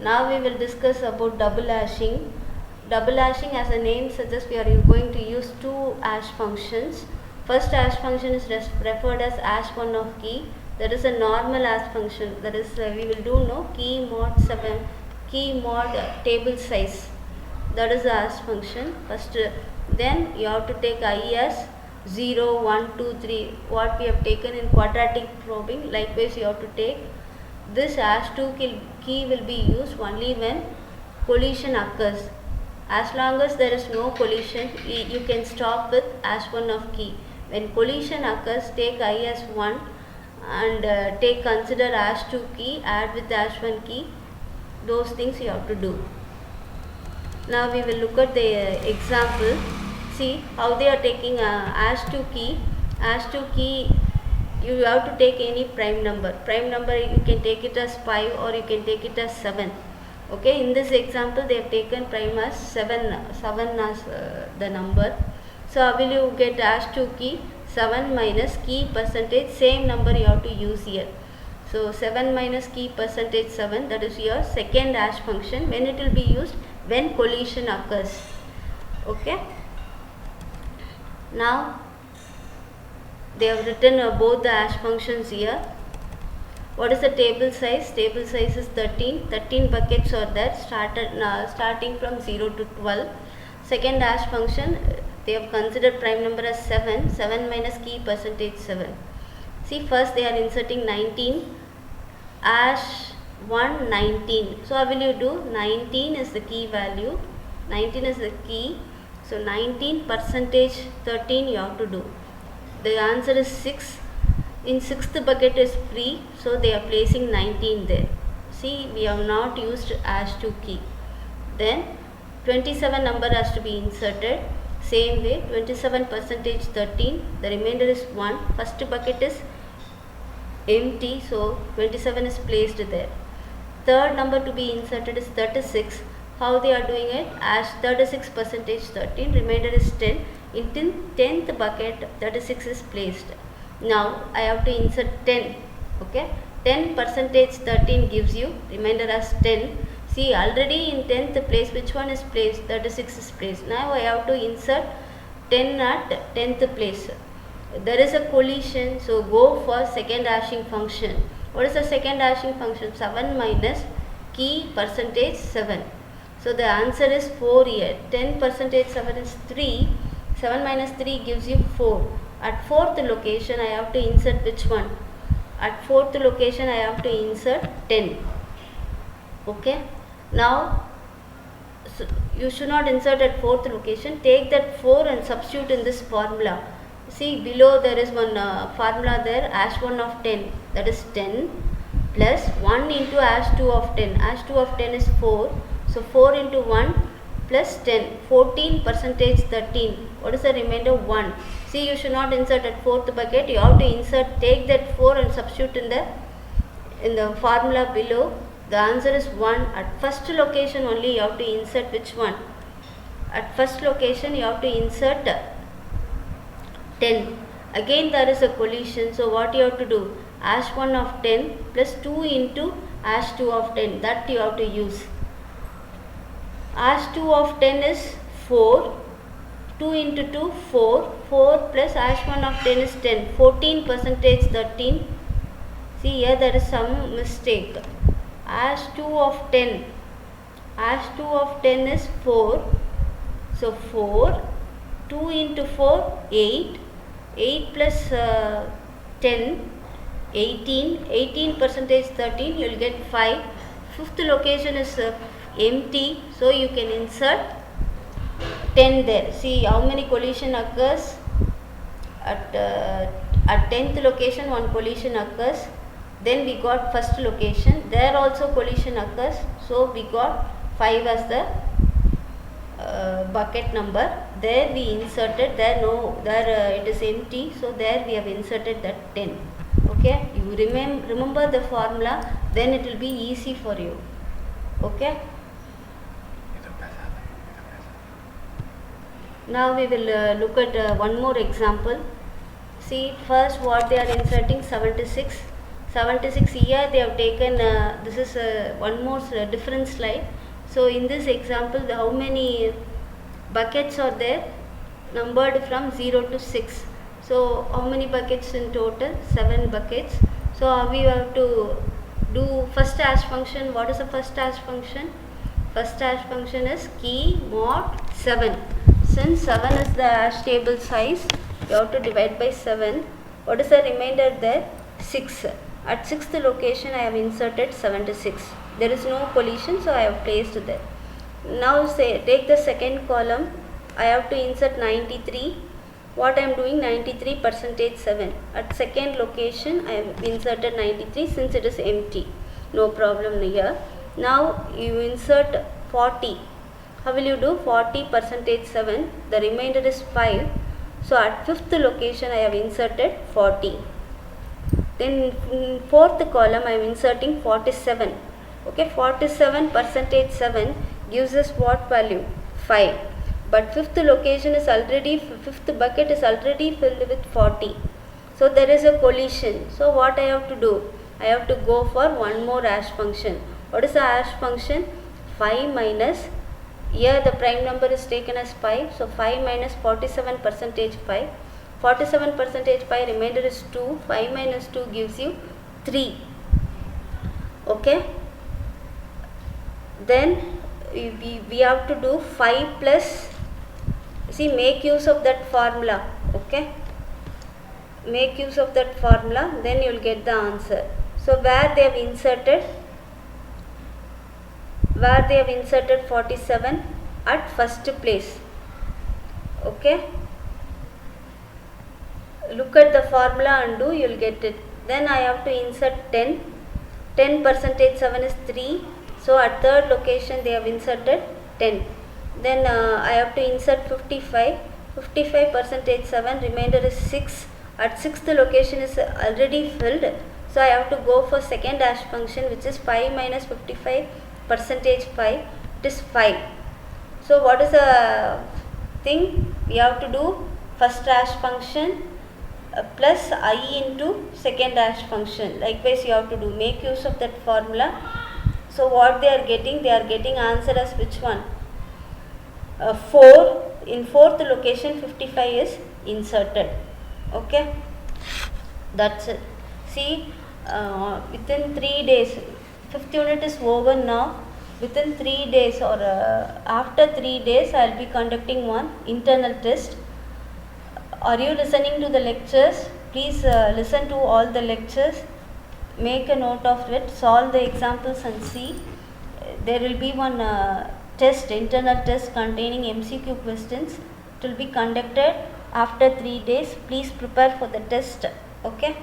Now we will discuss about double hashing. Double hashing, as the name suggests, we are going to use two hash functions. First hash function is referred as hash1 of key. That is a normal hash function. That is we will do no key mod 7 key mod table size. That is the hash function. First then you have to take I as 0, 1, 2, 3, what we have taken in quadratic probing. Likewise you have to take this hash2 key will be used only when collision occurs. As long as there is no collision, you can stop with hash1 of key. When collision occurs, take I as 1 and consider hash2 key, add with hash1 key. Those things you have to do. Now we will look at the example. See how they are taking hash2 key. Hash2 key, you have to take any prime number. Prime number you can take it as 5 or you can take it as 7. Okay, in this example they have taken prime as 7 as the number. So how will you get hash2 key? 7 minus key percentage, same number you have to use here. So 7 minus key percentage 7, that is your second hash function. When it will be used? When collision occurs. Okay. Now they have written both the hash functions here. What is the table size? Table size is 13. 13 buckets are there starting from 0 to 12. Second hash function, they have considered prime number as 7. 7 minus key percentage 7. See, first they are inserting 19. Hash 1 19. So how will you do? 19 is the key value. 19 is the key. So 19 percentage 13 you have to do. The answer is 6. In 6th bucket is free, so they are placing 19 there. See, we have not used hash2 key. Then 27 number has to be inserted. Same way, 27 percentage 13. The remainder is 1. First bucket is empty, so 27 is placed there. Third number to be inserted is 36. How they are doing it? Hash 36 percentage 13. Remainder is 10. In 10th bucket 36 is placed. Now I have to insert 10. Okay, 10 percentage 13 gives you remainder as 10. See, already in 10th place which one is placed? 36 is placed. Now I have to insert 10 at 10th place. There is a collision, so go for second hashing function. What is the second hashing function? 7 minus key percentage 7. So the answer is 4 here. 10 percentage 7 is 3. 7 minus 3 gives you 4. At 4th location I have to insert which one? At 4th location I have to insert 10. Okay. Now so you should not insert at 4th location. Take that 4 and substitute in this formula. See, below there is one formula there, hash1 of 10, that is 10 plus 1 into hash2 of 10. Hash2 of 10 is 4. So 4 into 1 plus 10, 14 percentage 13. What is the remainder? 1. See, you should not insert at 4th bucket. You have to insert, take that 4 and substitute in the formula below. The answer is 1. At first location only you have to insert which one? At first location you have to insert 10. Again there is a collision. So what you have to do? Hash1 of 10 plus 2 into hash2 of 10. That you have to use. Hash2 of 10 is 4. 2 into 2, 4. 4 plus hash1 of 10 is 10. 14 percentage 13. See, here there is some mistake. Hash2 of 10. Hash2 of 10 is 4. So 4. 2 into 4, 8. 8 plus 10, 18. 18 percentage 13. You will get 5. 5th location is empty. So you can insert 10 there. See how many collision occurs? At 10th location one collision occurs. Then we got first location. There also collision occurs. So we got 5 as the bucket number. There we inserted, there it is empty. So there we have inserted that 10. Okay, you remember the formula, then it will be easy for you. Okay. Now we will look at one more example. See, first what they are inserting? 76. 76 here they have taken, this is one more different slide. So in this example, how many buckets are there? Numbered from 0 to 6. So how many buckets in total? 7 buckets. So we have to do first hash function. What is the first hash function? First hash function is key mod 7. Since 7 is the hash table size, you have to divide by 7. What is the remainder there? 6. At 6th location I have inserted 76. There is no collision, so I have placed there. Now say take the second column. I have to insert 93. What I am doing? 93 percentage 7. At second location I have inserted 93 since it is empty. No problem here. Now you insert 40. How will you do? 40 percentage 7. The remainder is 5. So at fifth location I have inserted 40. Then in fourth column I am inserting 47. Okay, 47 percentage 7 gives us what value? 5. But fifth location is already, fifth bucket is already filled with 40. So there is a collision. So what I have to do? I have to go for one more hash function. What is the hash function? 5 minus, here the prime number is taken as 5. So 5 minus 47 percentage 5. 47 percentage 5, remainder is 2. 5 minus 2 gives you 3. Okay. Then we have to do 5 plus, see, make use of that formula. Okay. Make use of that formula, then you will get the answer. So where they have inserted 47 at first place. Okay. Look at the formula and do, you will get it. Then I have to insert 10. 10 percentage 7 is 3. So at third location they have inserted 10. Then I have to insert 55. 55 percentage 7, remainder is 6. At sixth location is already filled. So I have to go for second hash function, which is 5 minus 55 percentage 5. It is 5. So what is the thing? We have to do first hash function plus I into second hash function. Likewise you have to do, make use of that formula. So what they are getting answer as which one? 4. In fourth location 55 is inserted. Okay, that's it. See, within 3 days, fifth unit is over now. Within 3 days or after 3 days I will be conducting one internal test. Are you listening to the lectures? Please listen to all the lectures. Make a note of it. Solve the examples and see. There will be one test, internal test containing MCQ questions. It will be conducted after 3 days. Please prepare for the test. Okay.